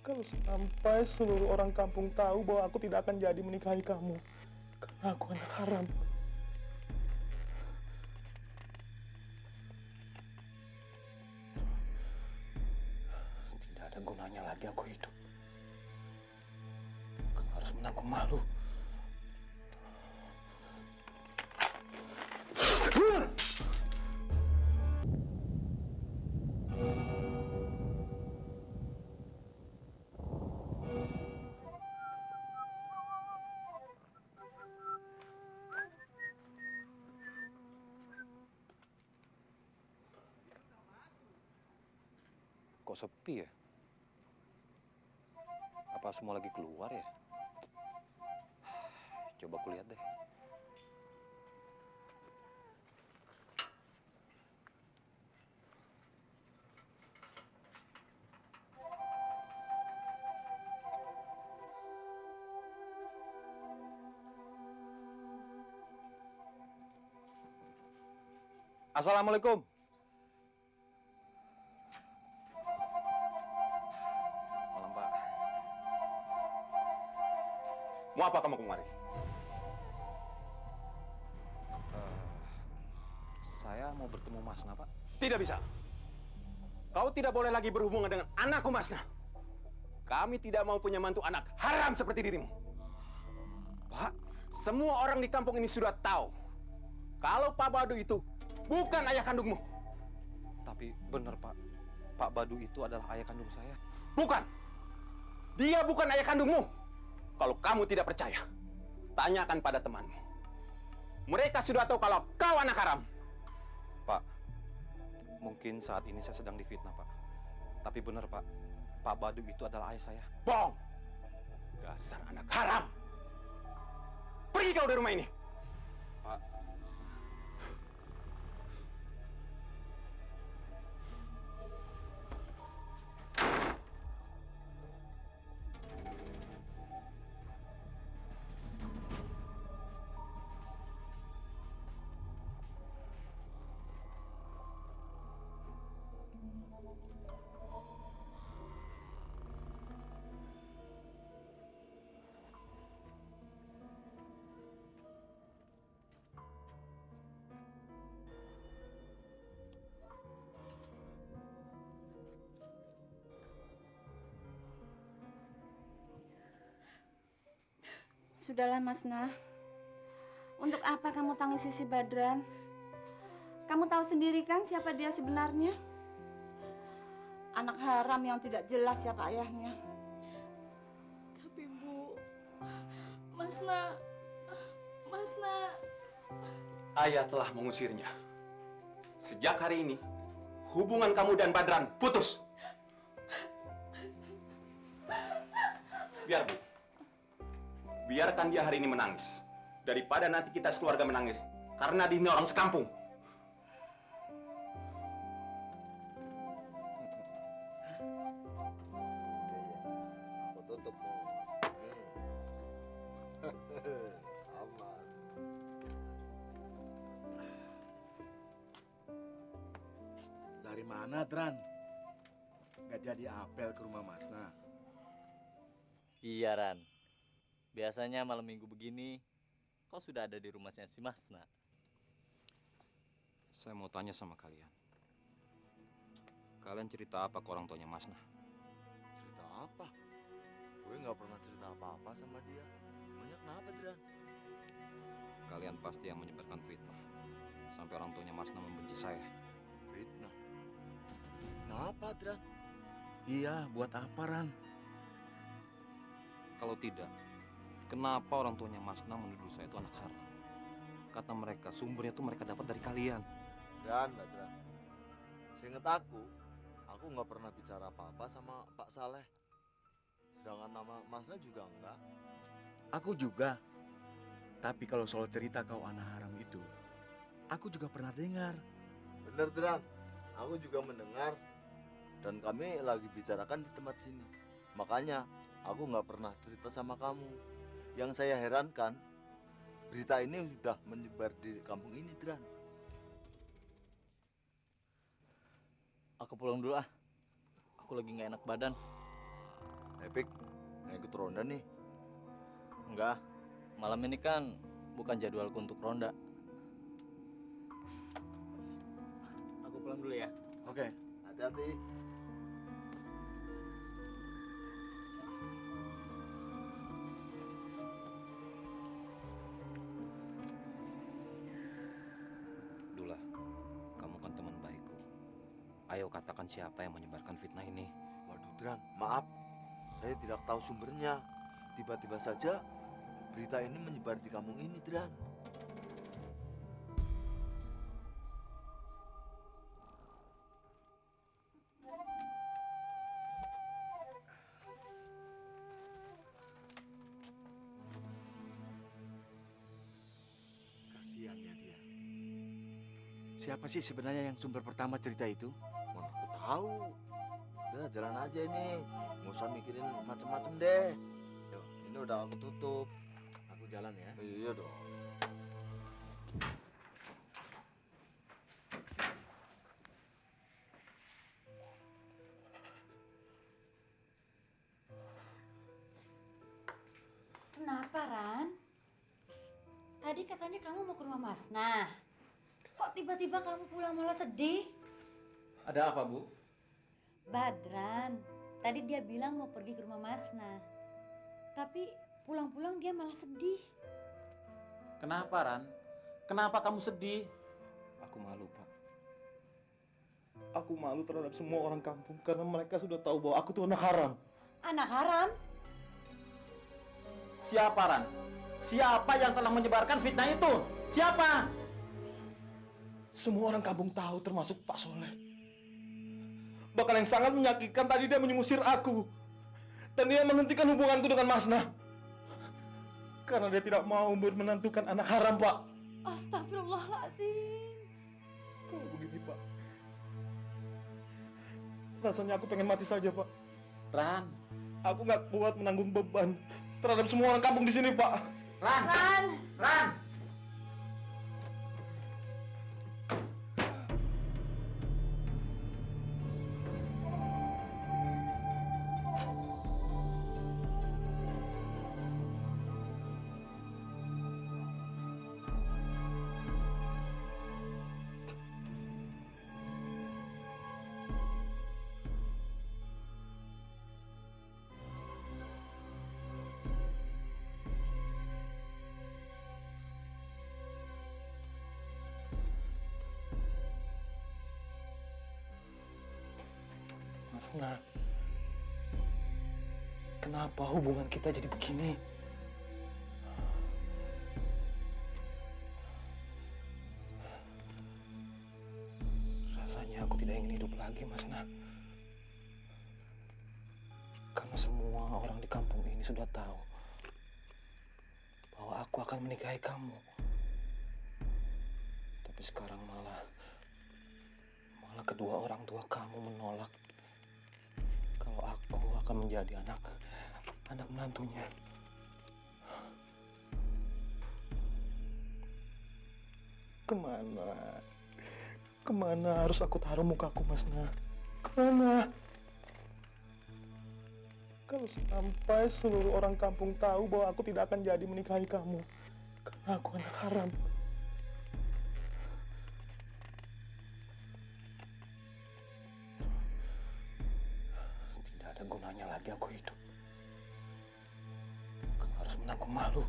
Kalau sampai seluruh orang kampung tahu bahwa aku tidak akan jadi menikahi kamu, karena aku anak haram. Tidak ada gunanya lagi aku hidup. Kamu harus menanggung malu. Kok sepi ya? Apa semua lagi keluar ya? Coba aku lihat deh. Assalamualaikum. Malam, Pak. Mau apa kamu kemari? Saya mau bertemu Masna, Pak. Tidak bisa. Kau tidak boleh lagi berhubungan dengan anakku, Masna. Kami tidak mau punya mantu anak haram seperti dirimu. Pak, semua orang di kampung ini sudah tahu kalau Pak Badu itu bukan ayah kandungmu. Tapi benar, Pak. Pak Badu itu adalah ayah kandung saya. Bukan. Dia bukan ayah kandungmu. Kalau kamu tidak percaya, tanyakan pada temanmu. Mereka sudah tahu kalau kau anak haram. Pak, mungkin saat ini saya sedang difitnah, Pak. Tapi benar, Pak. Pak Badu itu adalah ayah saya. Bohong. Dasar anak haram. Pergi kau dari rumah ini. Pak, Sudahlah, Masna. Untuk apa kamu tangisi si Badran? Kamu tahu sendiri kan siapa dia sebenarnya? Anak haram yang tidak jelas siapa ayahnya. Tapi Bu, Masna, Ayah telah mengusirnya. Sejak hari ini, hubungan kamu dan Badran putus. Biar Bu. Biarkan dia hari ini menangis. Daripada nanti kita sekeluarga menangis. Karena dia ini orang sekampung. Aku tutup mau. Aman. Dari mana, Dran? Gak jadi apel ke rumah Masna. Iya, Ran. Biasanya malam minggu begini, kau sudah ada di rumahnya si Masna. saya mau tanya sama kalian. Kalian cerita apa ke orang tuanya Masna? Cerita apa? Gue nggak pernah cerita apa-apa sama dia. Banyak kenapa, Dran? Kalian pasti yang menyebarkan fitnah. Sampai orang tuanya Masna membenci saya. Fitnah. Kenapa, Dran? Iya, buat apa, Ran? Kalau tidak, kenapa orang tuanya Masna menuduh saya itu anak haram? Kata mereka, sumbernya itu mereka dapat dari kalian. Dran, Mbak Dran. Seingat aku nggak pernah bicara apa-apa sama Pak Saleh. Sedangkan nama Masna juga enggak. Aku juga. Tapi kalau soal cerita kau anak haram itu, aku juga pernah dengar. Bener, Dran. Aku juga mendengar. Dan kami lagi bicarakan di tempat sini. Makanya aku nggak pernah cerita sama kamu. Yang saya herankan, berita ini sudah menyebar di kampung ini, Dran. Aku pulang dulu ah. Aku lagi nggak enak badan. Epik, nggak ikut ronda nih. Enggak, malam ini kan bukan jadwalku untuk ronda. Aku pulang dulu ya. Oke. Hati-hati. Dula, kamu kan teman baikku. Ayo katakan siapa yang menyebarkan fitnah ini. Waduh, Dran, maaf. Saya tidak tahu sumbernya. Tiba-tiba saja berita ini menyebar di kampung ini, Dran. Kasihan ya dia. Siapa sih sebenarnya yang sumber pertama cerita itu? Mana aku tahu. Udah, jalan aja ini. Nggak usah mikirin macem-macem deh. Yuk. Ini udah aku tutup. Aku jalan ya. Iya dong. Kenapa, Ran? Tadi katanya kamu mau ke rumah Masna. Kok tiba-tiba kamu pulang malah sedih? Ada apa, Bu? Badran, tadi dia bilang mau pergi ke rumah Masna. Tapi pulang-pulang dia malah sedih. Kenapa, Ran? Kenapa kamu sedih? Aku malu, Pak. Aku malu terhadap semua orang kampung karena mereka sudah tahu bahwa aku tuh anak haram. Anak haram? Siapa, Ran? Siapa yang telah menyebarkan fitnah itu? Siapa? Semua orang kampung tahu termasuk Pak Soleh. Bahkan yang sangat menyakitkan tadi dia menyusir aku. Dan dia menghentikan hubunganku dengan Masna. Karena dia tidak mau menentukan anak haram, Pak. Astagfirullahaladzim. Kalau begini, Pak. Rasanya aku pengen mati saja, Pak. Ran. Aku nggak kuat menanggung beban terhadap semua orang kampung di sini, Pak. Ran. Ran. Ran. Masna, kenapa hubungan kita jadi begini? Rasanya aku tidak ingin hidup lagi, Masna. Karena semua orang di kampung ini sudah tahu bahwa aku akan menikahi kamu. Tapi sekarang malah kedua orang tua kamu menolak kalau aku akan menjadi anak menantunya. Kemana harus aku taruh mukaku, Masna? Kemana? Kalau sampai seluruh orang kampung tahu bahwa aku tidak akan jadi menikahi kamu karena aku anak haram. Tidak ada gunanya lagi aku hidup. Kalau harus menanggung malu.